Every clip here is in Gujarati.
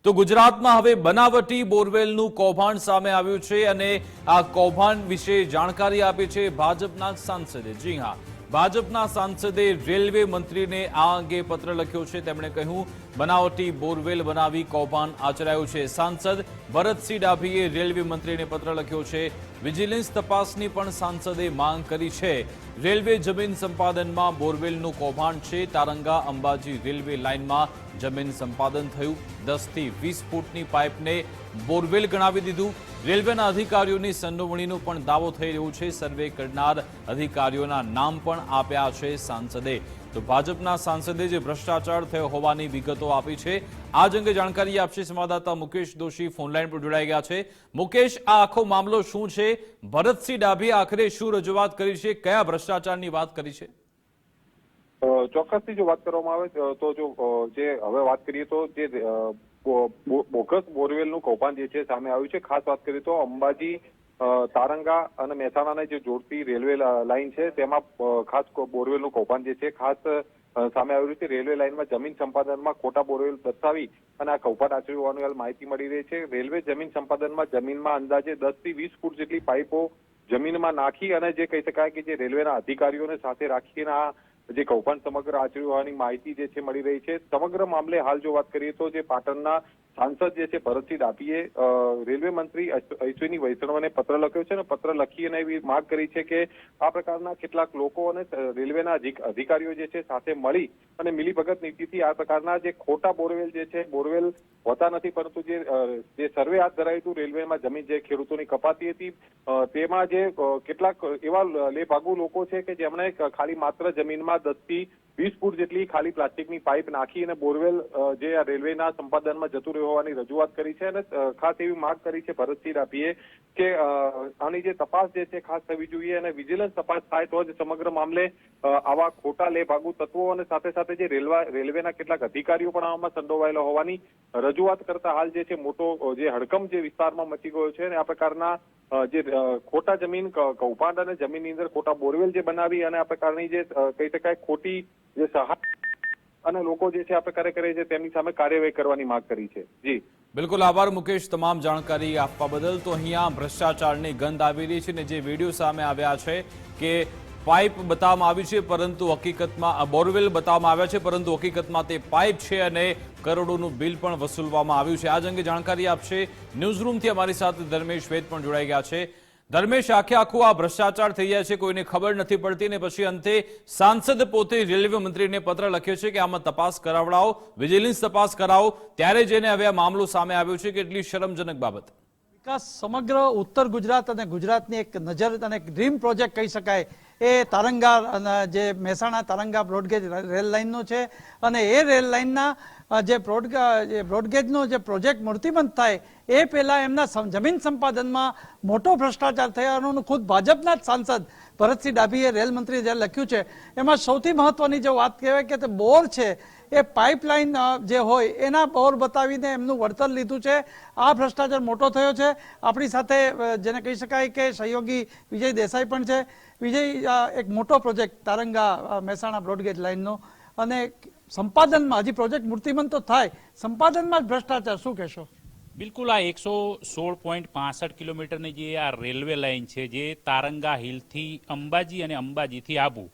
તો ગુજરાતમાં હવે બનાવટી બોરવેલનું કૌભાંડ સામે આવ્યું છે અને આ કૌભાંડ વિશે જાણકારી આપી છે ભાજપના સાંસદે। જી હા, ભાજપના સાંસદે રેલવે મંત્રીને આ અંગે પત્ર લખ્યો છે। તેમણે કહ્યું બનાવટી બોરવેલ બનાવી કૌભાંડ આચરાયું છે। સાંસદ ભરતસિંહ ડાભીએ રેલવે મંત્રીને પત્ર લખ્યો છે। વિજિલન્સ તપાસની પણ સાંસદે માંગ કરી છે। રેલવે જમીન સંપાદનમાં બોરવેલનું કૌભાંડ છે। તારંગા અંબાજી રેલવે લાઇનમાં જમીન સંપાદન થયું। 10 થી 20 ફૂટની પાઇપને બોરવેલ ગણાવી દીધું। રેલવેના અધિકારીઓની સંડોવણીનો પણ દાવો થઈ રહ્યો છે। સર્વે કરનાર અધિકારીઓના નામ પણ આપ્યા છે સાંસદે। તો ભાજપના સાંસદે જે ભ્રષ્ટાચાર થયો હોવાની વિગતો આપી છે। આ અંગે જાણકારી આપશે સંવાદદાતા મુકેશ દોશી ફોનલાઈન પર જોડાઈ ગયા છે। મુકેશ, આ આખો મામલો શું છે? ભરતસિંહ ડાભીએ આખરે શું રજૂઆત કરી છે? કયા ભ્રષ્ટાચારની વાત કરી છે? ચોક્કસથી જો વાત કરવામાં આવે તો જે હવે વાત કરીએ તો જે બોગસ બોરવેલનું કૌભાંડ જે છે સામે આવ્યું છે। ખાસ વાત કરીએ તો અંબાજી તારંગા અને મહેસાણાને જે જોડતી રેલવે લાઇન છે તેમાં ખાસ બોરવેલનું કૌભાંડ જે છે ખાસ સામે આવ્યું છે। રેલવે લાઇનમાં જમીન સંપાદનમાં ખોટા બોરવેલ દર્શાવી અને આ કૌભાંડ આચર્યું હોવાની હાલ માહિતી મળી રહી છે। રેલવે જમીન સંપાદનમાં જમીનમાં અંદાજે 10 થી 20 ફૂટ જેટલી પાઇપો જમીનમાં નાખી અને જે કહી શકાય કે જે રેલવેના અધિકારીઓને સાથે રાખીને આ જે કૌભાંડ સમગ્ર આચર્યું હોવાની માહિતી જે છે મળી રહી છે। સમગ્ર મામલે હાલ જો વાત કરીએ તો જે પાટણના સાંસદ જે છે ભરતસિંહ ડાભીએ રેલવે મંત્રી અશ્વિની વૈષ્ણવને પત્ર લખ્યો છે અને પત્ર લખી અને એવી માંગ કરી છે કે આ પ્રકારના કેટલાક લોકો અને રેલવેના અધિકારીઓ જે છે સાથે મળી અને મિલીભગત નીતિથી આ પ્રકારના જે ખોટા બોરવેલ જે છે બોરવેલ હોતા નથી, પરંતુ જે સર્વે હાથ ધરાયું હતું રેલવેમાં જમીન જે ખેડૂતોની કપાતી હતી તેમાં જે કેટલાક એવા લેભાગુ લોકો છે કે જેમણે ખાલી માત્ર જમીનમાં 10 થી 20 ફૂટ જેટલી ખાલી પ્લાસ્ટિકની પાઇપ નાખી અને બોરવેલ જે આ રેલવેના સંપાદનમાં જતું રહ્યું હોવાની રજૂઆત કરી છે અને ખાસ એવી માંગ કરી છે ભરતસિંહ ડાભીએ કે આની જે તપાસ જે છે ખાસ થવી જોઈએ અને વિજિલન્સ તપાસ થાય તો જ સમગ્ર મામલે આવા ખોટા લેભાગુ તત્વો અને સાથે સાથે જે રેલવેના કેટલાક અધિકારીઓ પણ આમાં સંડોવાયેલા હોવાની રજૂઆત કરતા હાલ જે છે મોટો જે હડકંપ જે વિસ્તારમાં મચી ગયો છે અને આ પ્રકારના જે ખોટા જમીન કૌભાંડ અને જમીનની અંદર ખોટા બોરવેલ જે બનાવી અને આ પ્રકારની જે કહી શકાય ખોટી જે સહાય અને લોકો જે છે આ પ્રકારે કરે છે તેમની સામે કાર્યવાહી કરવાની માંગ કરી છે। જી બિલકુલ, આભાર મુકેશ તમામ જાણકારી આપવા બદલ। તો અહીંયા ભ્રષ્ટાચારની ગંધ આવી રહી છે ને જે વિડીયો સામે આવ્યા છે કે પાઇપ બતાવવામાં આવી છે પરંતુ હકીકતમાં બોરવેલ બતાવવામાં આવ્યા છે પરંતુ હકીકતમાં તે પાઇપ છે અને કરોડોનું બિલ પણ વસૂલવામાં આવ્યું છે। આ અંગે જાણકારી આપશે ન્યૂઝરૂમથી અમારી સાથે ધર્મેશ વેદ પણ જોડાઈ ગયા છે। ધર્મેશ, આખું આ ભ્રષ્ટાચાર થઈ જાય છે, કોઈને ખબર નથી પડતી ને પછી અંતે સાંસદ પોતે રેલવે મંત્રીને પત્ર લખ્યો છે કે આમાં તપાસ કરાવડાવો, વિજિલન્સ તપાસ કરાવો, ત્યારે જઈને હવે આ મામલો સામે આવ્યો છે। કેટલી શરમજનક બાબત। વિકાસ સમગ્ર ઉત્તર ગુજરાત અને ગુજરાતની એક નજર અને એક ડ્રીમ પ્રોજેક્ટ કહી શકાય એ તારંગા જે મહેસાણા તારંગા બ્રોડગેજ રેલ લાઇનનો છે અને એ રેલ લાઇનના જે બ્રોડગેજનો જે પ્રોજેક્ટ મૂર્તિબંધ થાય એ પહેલા એમના જમીન સંપાદનમાં મોટો ભ્રષ્ટાચાર થયાનું ખુદ ભાજપના જ સાંસદ ભરતસિંહ ડાભીએ રેલ મંત્રીએ જે લખ્યું છે એમાં સૌથી મહત્વની જે વાત કહેવાય કે તે બોર છે એ પાઇપલાઇન જે હોય એના બોર બતાવીને એમનું વળતર લીધું છે। આ ભ્રષ્ટાચાર મોટો થયો છે। આપણી સાથે જેને કહી શકાય કે સહયોગી વિજય દેસાઈ પણ છે। વિજય, એક મોટો પ્રોજેક્ટ તારંગા મહેસાણા બ્રોડગેજ લાઇનનો અને સંપાદનમાં હજી પ્રોજેક્ટ મૂર્તિમંત તો થાય, સંપાદનમાં જ ભ્રષ્ટાચાર, શું કહેશો? બિલકુલ, આ 116.65 કિલોમીટરની જે આ રેલવે લાઇન છે જે તારંગા હિલથી અંબાજી અને અંબાજીથી આબુ,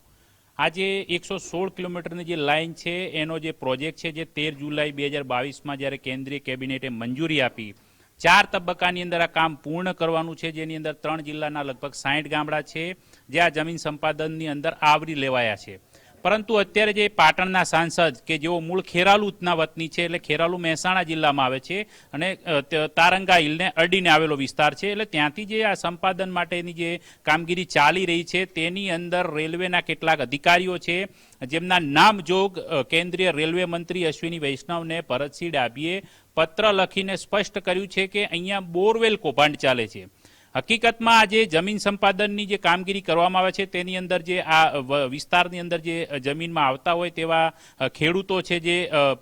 આ જે 116 કિલોમીટરની જે લાઇન છે એનો જે પ્રોજેક્ટ છે જે 13 જુલાઈ 2022માં જ્યારે કેન્દ્રીય કેબિનેટે મંજૂરી આપી 4 તબક્કાની અંદર આ કામ પૂર્ણ કરવાનું છે, જેની અંદર 3 જિલ્લાના લગભગ 60 ગામડા છે જે આ જમીન સંપાદનની અંદર આવરી લેવાયા છે। પરંતુ અત્યારે જે પાટણના સાંસદ કે જેઓ મૂળ ખેરાલુના વતની છે એટલે ખેરાલુ મહેસાણા જિલ્લામાં આવે છે અને તારંગા હિલને અડીને આવેલો વિસ્તાર છે એટલે ત્યાંથી જે આ સંપાદન માટેની જે કામગીરી ચાલી રહી છે તેની અંદર રેલવેના કેટલાક અધિકારીઓ છે જેમના નામજોગ કેન્દ્રીય રેલવે મંત્રી અશ્વિની વૈષ્ણવને ભરતસિંહ ડાભીએ પત્ર લખીને સ્પષ્ટ કર્યું છે કે અહીંયા બોરવેલ કૌભાંડ ચાલે છે। હકીકતમાં આ જે જમીન સંપાદનની જે કામગીરી કરવામાં આવે છે તેની અંદર જે આ વિસ્તારની અંદર જે જમીનમાં આવતા હોય તેવા ખેડૂતો છે જે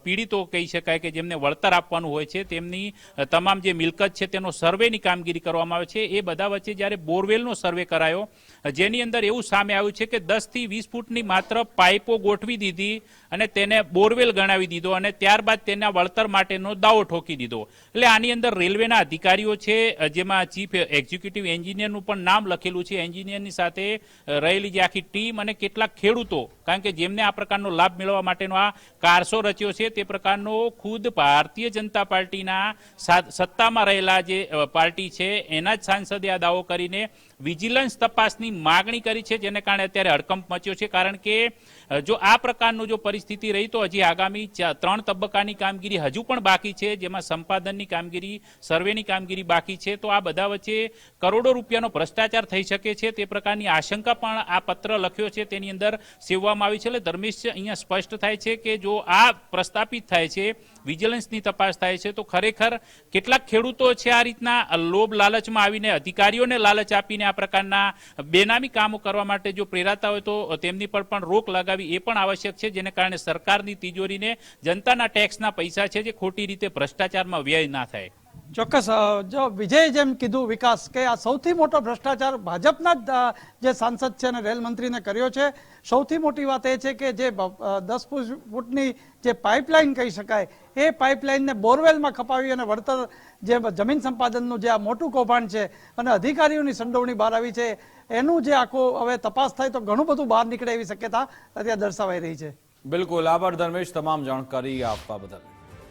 પીડિતો કહી શકાય કે જેમને વળતર આપવાનું હોય છે તેમની તમામ જે મિલકત છે તેનો સર્વેની કામગીરી કરવામાં આવે છે। એ બધા વચ્ચે જ્યારે બોરવેલનો સર્વે કરાયો જેની અંદર એવું સામે આવ્યું છે કે 10 થી 20 ફૂટની માત્ર પાઇપો ગોઠવી દીધી અને તેને બોરવેલ ગણાવી દીધો અને ત્યારબાદ તેના વળતર માટેનો દાવો ઠોકી દીધો. એટલે આની અંદર રેલવેના અધિકારીઓ છે, જેમાં ચીફ એક્ઝિક્યુટિવ એન્જિનિયરનું પણ નામ લખેલું છે, એન્જિનિયરની સાથે રહેલી જે આખી ટીમ અને કેટલાક ખેડૂતો, કારણ કે જેમને આ પ્રકારનો લાભ મેળવવા માટેનો આ કારસો રચ્યો છે, તે પ્રકારનો ખુદ ભારતીય જનતા પાર્ટીના સત્તામાં રહેલા જે પાર્ટી છે એના જ સાંસદે આ દાવો કરીને વિજિલન્સ તપાસની માગણી કરી છે, જેને કારણે અત્યારે હડકંપ મચ્યો છે. કારણ કે જો આ પ્રકારનું જો પરિસ્થિતિ રહી તો હજી આગામી 3 તબક્કાની કામગીરી હજુ પણ બાકી છે, જેમાં સંપાદનની કામગીરી, સર્વેની કામગીરી બાકી છે. તો આ બધા વચ્ચે કરોડો રૂપિયાનો ભ્રષ્ટાચાર થઈ શકે છે, તે પ્રકારની આશંકા પણ આ પત્ર લખ્યો છે તેની અંદર સેવવામાં આવી છે. એટલે ધર્મેશ, અહીંયા સ્પષ્ટ થાય છે કે જો આ પ્રસ્થાપિત થાય છે, વિજિલન્સની તપાસ થાય છે, તો ખરેખર કેટલાક ખેડૂતો છે આ રીતના લોભ લાલચમાં આવીને અધિકારીઓને લાલચ આપીને આ પ્રકારના બેનામી કામો કરવા માટે જો પ્રેરાતા હોય તો તેમની પર પણ રોક લગાવી એ પણ આવશ્યક છે, જેને કારણે સરકારની તિજોરીને જનતાના ટેક્સના પૈસા છે જે ખોટી રીતે ભ્રષ્ટાચારમાં વ્યય ના થાય. ચોક્કસ. જો વિજય જેમ કીધું વિકાસ કે આ સૌથી મોટો ભ્રષ્ટાચાર ભાજપના જે સાંસદ છે અને રેલ મંત્રીને કર્યો છે. સૌથી મોટી વાત એ છે કે જે 10 ફૂટની જે પાઇપલાઇન કહી શકાય, એ પાઇપલાઇનને બોરવેલમાં ખપાવી અને વળતર જે જમીન સંપાદનનું જે આ મોટું કૌભાંડ છે અને અધિકારીઓની સંડોવણી બહાર આવી છે, એનું જે આખું હવે તપાસ થાય તો ઘણું બધું બહાર નીકળે એવી શક્યતા અત્યારે દર્શાવાઈ રહી છે. બિલકુલ, આભાર ધર્મેશ તમામ જાણકારી આપવા બદલ.